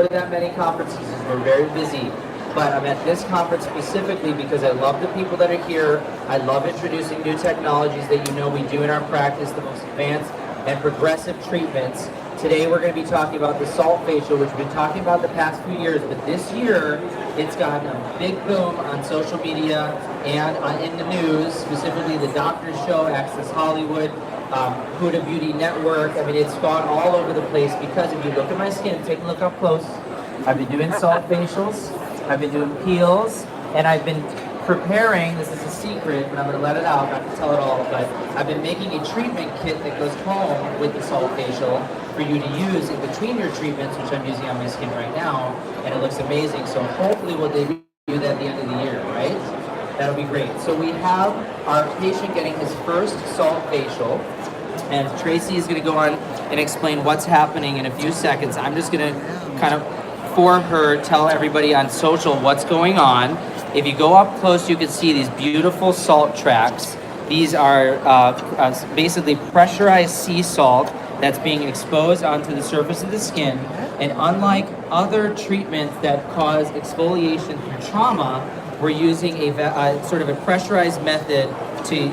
to that many conferences. We're very busy. But I'm at this conference specifically because I love the people that are here. I love introducing new technologies that you know we do in our practice, the most advanced and progressive treatments. Today we're going to be talking about the Saltfacial, which we've been talking about the past few years, but this year it's gotten a big boom on social media and in the news, specifically the Doctor's Show, Access Hollywood, Huda Beauty Network. I mean, it's gone all over the place because if you look at my skin, take a look up close. I've been doing Saltfacials. I've been doing peels, and I've been preparing, this is a secret, but I'm going to let it out, not to tell it all, but I've been making a treatment kit that goes home with the Saltfacial for you to use in between your treatments, which I'm using on my skin right now, and it looks amazing. So hopefully we'll debut that at the end of the year, right? That'll be great. So we have our patient getting his first Saltfacial, and Tracy is going to go on and explain what's happening in a few seconds. I'm just going to kind of for her tell everybody on social what's going on. If you go up close, you can see these beautiful salt tracks. These are basically pressurized sea salt that's being exposed onto the surface of the skin. And unlike other treatments that cause exfoliation through trauma, we're using a sort of a pressurized method to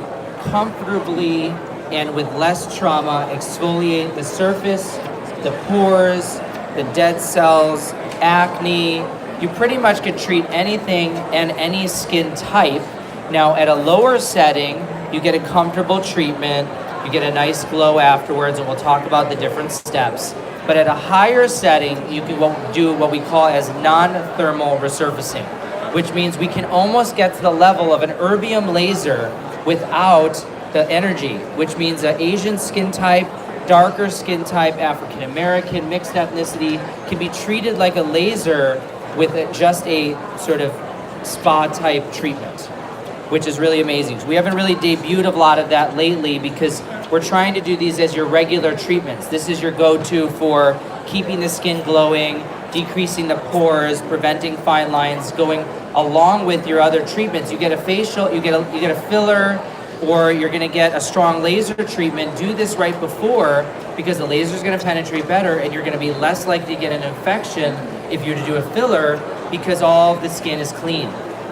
comfortably and with less trauma exfoliate the surface, the pores, the dead cells, acne. You pretty much can treat anything and any skin type. Now at a lower setting, you get a comfortable treatment, you get a nice glow afterwards, and we'll talk about the different steps. But at a higher setting, you can do what we call as non-thermal resurfacing, which means we can almost get to the level of an erbium laser without the energy, which means an Asian skin type, darker skin type, African American, mixed ethnicity, can be treated like a laser with just a sort of spa type treatment, which is really amazing. So we haven't really debuted a lot of that lately because we're trying to do these as your regular treatments. This is your go-to for keeping the skin glowing, decreasing the pores, preventing fine lines, going along with your other treatments. You get a facial, you get a filler, or you're going to get a strong laser treatment. Do this right before because the laser is going to penetrate better and you're going to be less likely to get an infection if you're to do a filler because all of the skin is clean.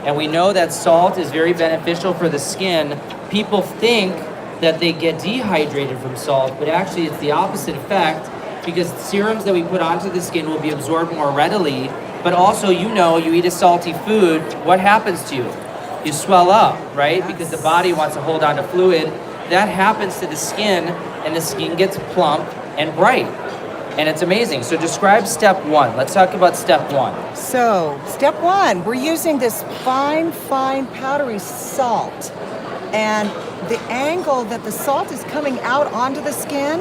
And we know that salt is very beneficial for the skin. People think that they get dehydrated from salt, but actually it's the opposite effect because serums that we put onto the skin will be absorbed more readily. But also, you know, you eat a salty food, what happens to you? You swell up, right? Yes. Because the body wants to hold on to fluid. That happens to the skin, and the skin gets plump and bright. And it's amazing. So describe step one. Let's talk about step one. So, step one, we're using this fine powdery salt. And the angle that the salt is coming out onto the skin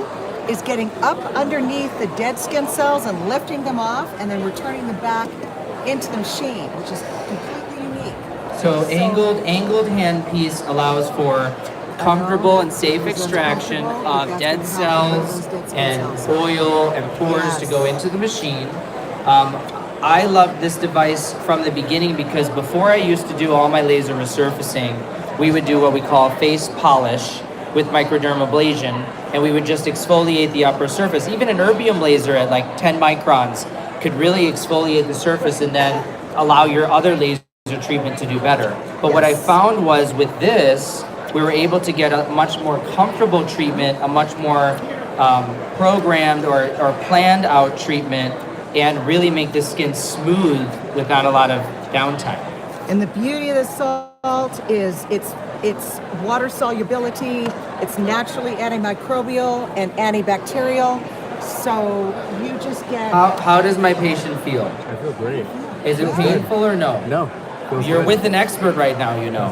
is getting up underneath the dead skin cells and lifting them off, and then returning them back into the machine, which is completely unique. So angled handpiece allows for comfortable and safe extraction of dead cells and oil and pores to go into the machine. I loved this device from the beginning because before I used to do all my laser resurfacing, we would do what we call face polish with Microdermabrasion, and we would just exfoliate the upper surface. Even an erbium laser at like 10 microns could really exfoliate the surface and then allow your other laser treatment to do better. But what I found was with this, we were able to get a much more comfortable treatment, a much more programmed or planned out treatment, and really make the skin smooth without a lot of downtime. And the beauty of the salt is its water solubility, it's naturally antimicrobial and antibacterial, so you just get... How does my patient feel? I feel great. Is it painful or no? No. You're with an expert right now, you know.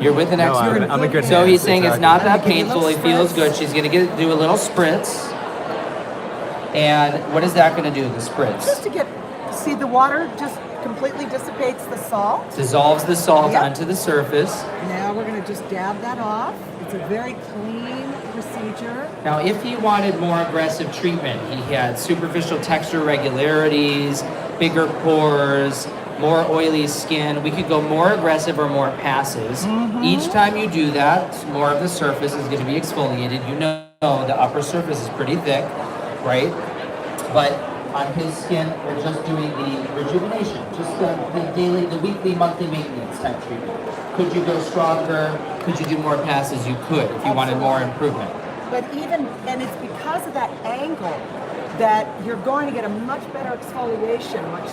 You're with an expert. I'm a good So man. he's saying it's not that Give you a painful. little He feels spritz. good. She's going to do a little spritz. And what is that going to do, the spritz? Just to get, see the water just completely dissipates the salt. Dissolves the salt Yep. onto the surface. Now we're going to just dab that off. It's a very clean procedure. Now, if he wanted more aggressive treatment, he had superficial texture irregularities, bigger pores, more oily skin, we could go more aggressive or more passes. Each time you do that, more of the surface is going to be exfoliated. You know the upper surface is pretty thick, right? But On his skin, we're just doing the rejuvenation, just the daily, the weekly, monthly maintenance type treatment. Could you go stronger? Could you do more passes? You could if you wanted more improvement. But even, and it's because of that angle that you're going to get a much better exfoliation, much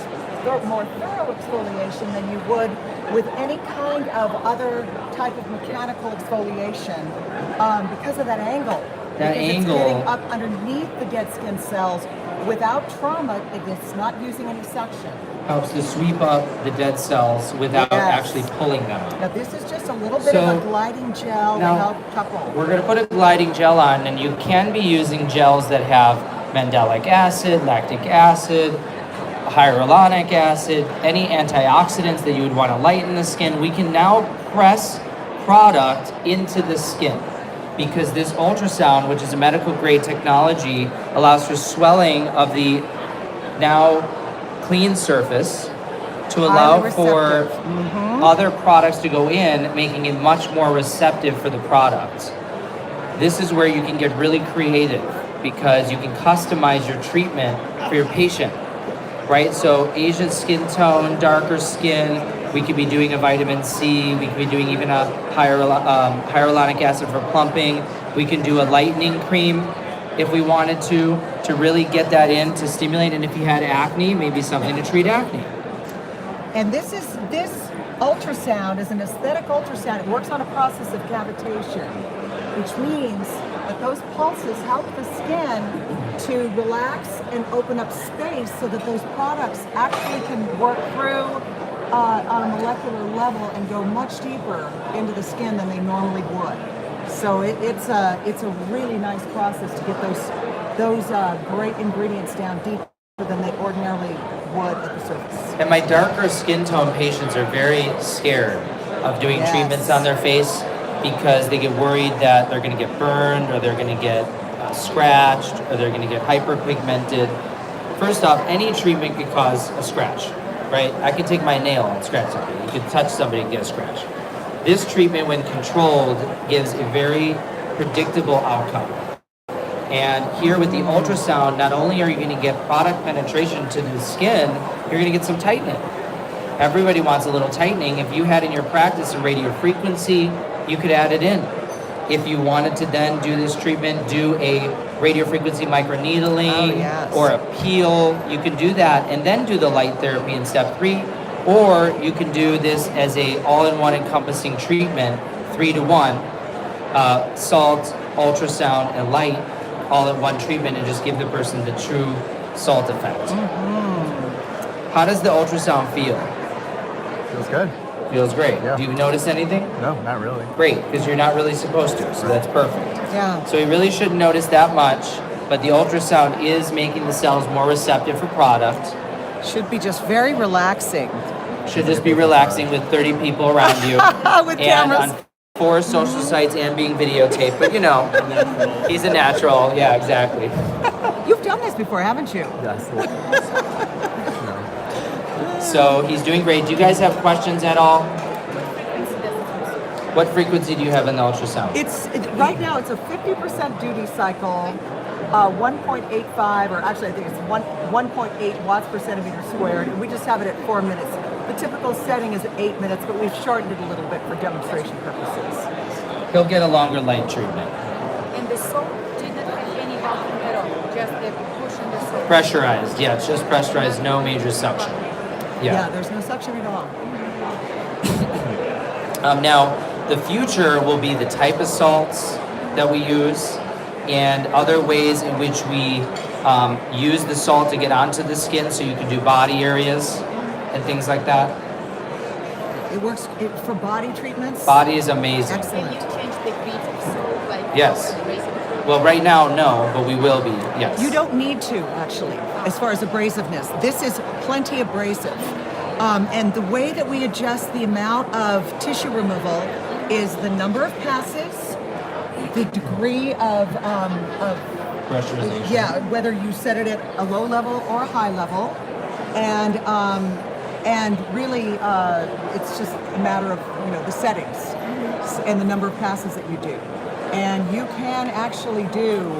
more thorough exfoliation than you would with any kind of other type of mechanical exfoliation because of that angle. That because angle. It's getting up underneath the dead skin cells without trauma. It's not using any suction. Helps to sweep up the dead cells without actually pulling them up. Now this is just a little bit of a gliding gel to help couple. We're going to put a gliding gel on, and you can be using gels that have mandelic acid, lactic acid, hyaluronic acid, any antioxidants that you would want to lighten the skin. We can now press product into the skin because this ultrasound, which is a medical grade technology, allows for swelling of the now clean surface to allow for other products to go in, making it much more receptive for the product. This is where you can get really creative because you can customize your treatment for your patient, right? So Asian skin tone, darker skin, we could be doing a vitamin C, we could be doing even a hyaluronic acid for plumping. We can do a lightening cream if we wanted to really get that in to stimulate. And if you had acne, maybe something to treat acne. And this ultrasound is an aesthetic ultrasound. It works on a process of cavitation, which means that those pulses help the skin to relax and open up space so that those products actually can work through on a molecular level and go much deeper into the skin than they normally would. So it's a really nice process to get those great ingredients down deeper than they ordinarily would at the surface. And my darker skin tone patients are very scared of doing treatments on their face because they get worried that they're going to get burned or they're going to get scratched or they're going to get hyperpigmented. First off, any treatment could cause a scratch, right? I could take my nail and scratch somebody. You could touch somebody and get a scratch. This treatment, when controlled, gives a very predictable outcome. And here with the ultrasound, not only are you going to get product penetration to the skin, you're going to get some tightening. Everybody wants a little tightening. If you had in your practice a radio frequency, you could add it in. If you wanted to then do this treatment, do a radio frequency microneedling or a peel, you can do that and then do the light therapy in step 3. Or you can do this as a all-in-one encompassing treatment, 3-to-1, salt, ultrasound, and light, all in one treatment, and just give the person the true salt effect. How does the ultrasound feel? Feels good. Feels great. Yeah. Do you notice anything? No, not really. Great, because you're not really supposed to, so that's perfect. Yeah. So you really shouldn't notice that much, but the ultrasound is making the cells more receptive for product. Should be just very relaxing. Should just be relaxing with 30 people around you. With and cameras. on 4 social sites and being videotaped, but you know, he's a natural. Yeah, exactly. You've done this before, haven't you? Yes. So he's doing great. Do you guys have questions at all? What frequency do you have in the ultrasound? Right now it's a 50% duty cycle, 1.85, or actually I think it's 1.8 watts per centimeter squared, and we just have it at 4 minutes. The typical setting is 8 minutes, but we've shortened it a little bit for demonstration purposes. He'll get a longer light treatment. And the salt didn't have any vacuum at all, just the push and the salt. Pressurized, yeah, it's just pressurized, no major suction. Yeah, there's no suction at all. Now, the future will be the type of salts that we use and other ways in which we use the salt to get onto the skin, so you can do body areas and things like that. It works for body treatments? Body is amazing. Excellent. Can you change the grit of salt, like Yes. basically? Well, right now, no, but we will be, yes. You don't need to, actually, as far as abrasiveness. This is plenty abrasive. And the way that we adjust the amount of tissue removal is the number of passes, the degree of pressurization. whether you set it at a low level or a high level, and really it's just a matter of the settings and the number of passes that you do. And you can actually do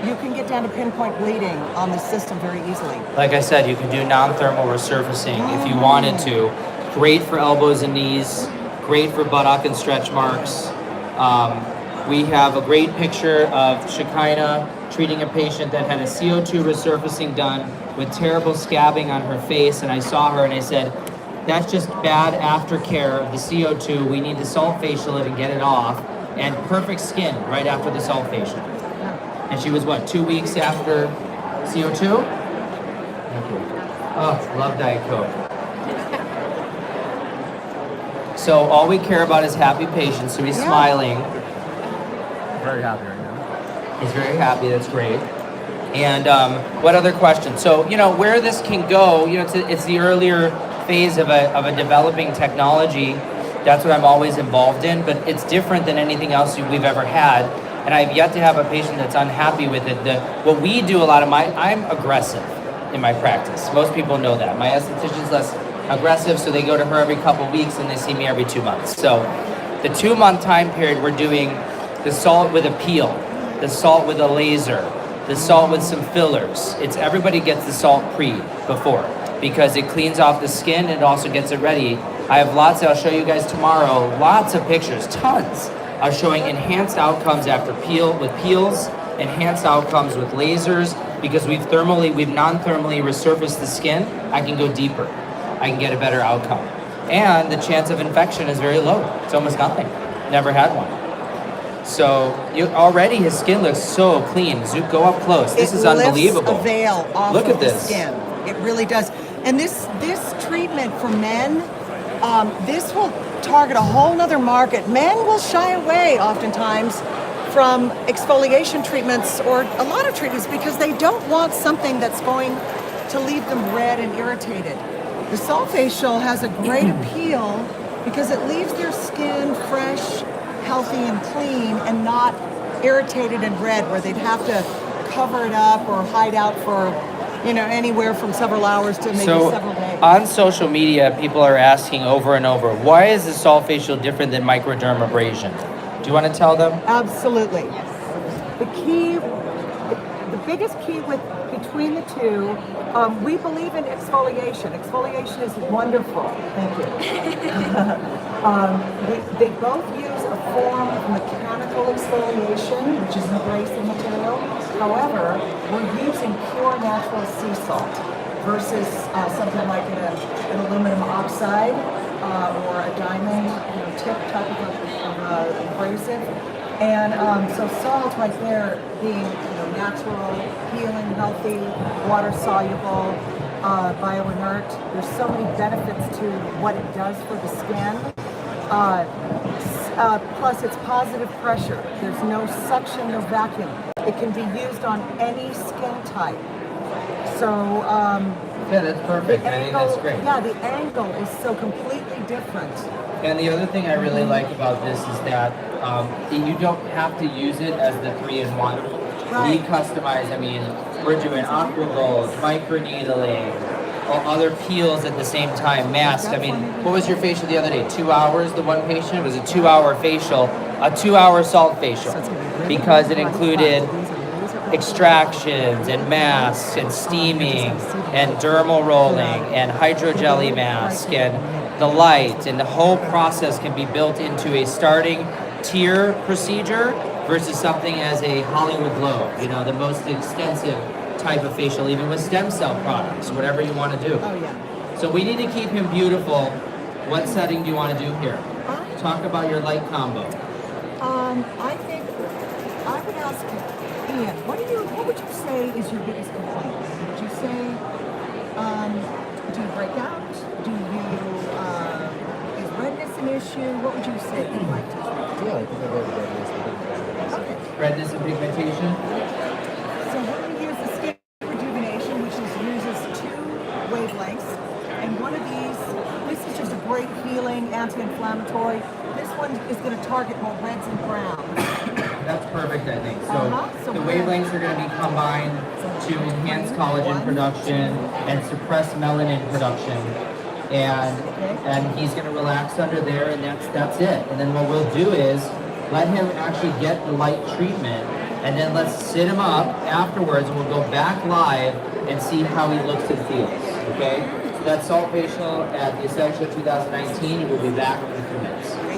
you can get down to pinpoint bleeding on the system very easily. Like I said, you can do non-thermal resurfacing if you wanted to. Great for elbows and knees, great for buttock and stretch marks. We have a great picture of Shekinah treating a patient that had a CO2 resurfacing done with terrible scabbing on her face, and I saw her and I said, that's just bad aftercare of the CO2. We need to Saltfacial it and get it off, and perfect skin right after the Saltfacial. And she was what, 2 weeks after CO2? Thank you. Oh, love Diet Coke. So all we care about is happy patients, so he's smiling. Very happy right now. He's very happy, that's great. And what other questions? So, where this can go, it's the earlier phase of a developing technology. That's what I'm always involved in, but it's different than anything else we've ever had. And I've yet to have a patient that's unhappy with it. What we do I'm aggressive in my practice. Most people know that. My esthetician's less aggressive, so they go to her every couple weeks and they see me every 2 months. So the 2-month time period, we're doing the salt with a peel, the salt with a laser, the salt with some fillers. Everybody gets the salt before because it cleans off the skin and it also gets it ready. I have lots, I'll show you guys tomorrow, lots of pictures, tons of showing enhanced outcomes after with peels, enhanced outcomes with lasers, because we've non-thermally resurfaced the skin. I can go deeper. I can get a better outcome. And the chance of infection is very low. It's almost nothing. Never had one. So already his skin looks so clean. Zoom, go up close. This is unbelievable. It lifts a veil off Look of at the this. skin. It really does. And this treatment for men, this will target a whole nother market. Men will shy away oftentimes from exfoliation treatments or a lot of treatments because they don't want something that's going to leave them red and irritated. The Saltfacial has a great appeal because it leaves their skin fresh, healthy, and clean, and not irritated and red where they'd have to cover it up or hide out for anywhere from several hours to maybe several days. On social media, people are asking over and over, why is the Saltfacial different than Microdermabrasion? Do you want to tell them? Absolutely. The biggest key between the two, we believe in exfoliation. Exfoliation is wonderful. Thank you. They both use a form of mechanical exfoliation, which is an abrasive material. However, we're using pure natural sea salt versus something like an aluminum oxide or a diamond tip type of abrasive. And so salt right there being natural, healing, healthy, water soluble, bioinert. There's so many benefits to what it does for the skin. Plus it's positive pressure. There's no suction, no vacuum. It can be used on any skin type. So yeah, that's perfect. I think that's great. Yeah, the angle is so completely different. And the other thing I really like about this is that you don't have to use it as the 3-in-1. Right. We customize, we're doing aqua gold, microneedling, other peels at the same time, mask. What was your facial the other day? 2 hours, the one patient? It was a 2-hour facial, a 2-hour salt facial, because it included extractions and masks and steaming and dermal rolling and hydrogelly mask and the light, and the whole process can be built into a starting tier procedure versus something as a Hollywood glow, the most extensive type of facial, even with stem cell products, whatever you want to do. Oh yeah. So we need to keep him beautiful. What setting do you want to do here? Talk about your light combo. I think I would ask Ian, what would you say is your biggest complaint? Would you say, do you break out? Is redness an issue? What would you say you'd like to treat? Yeah, I think I've got redness. Okay. Redness and pigmentation? So we're going to use the skin rejuvenation, which uses 2 wavelengths. And one of these, this is just a great healing, anti-inflammatory. This one is going to target more reds and browns. That's perfect, I think. So So the wavelengths are going to be combined to enhance collagen production and suppress melanin production. And he's going to relax under there, and that's it. And then what we'll do is let him actually get the light treatment, and then let's sit him up afterwards, and we'll go back live and see how he looks and feels, okay? So that's Saltfacial at the Essential 2019, and we'll be back in a few minutes.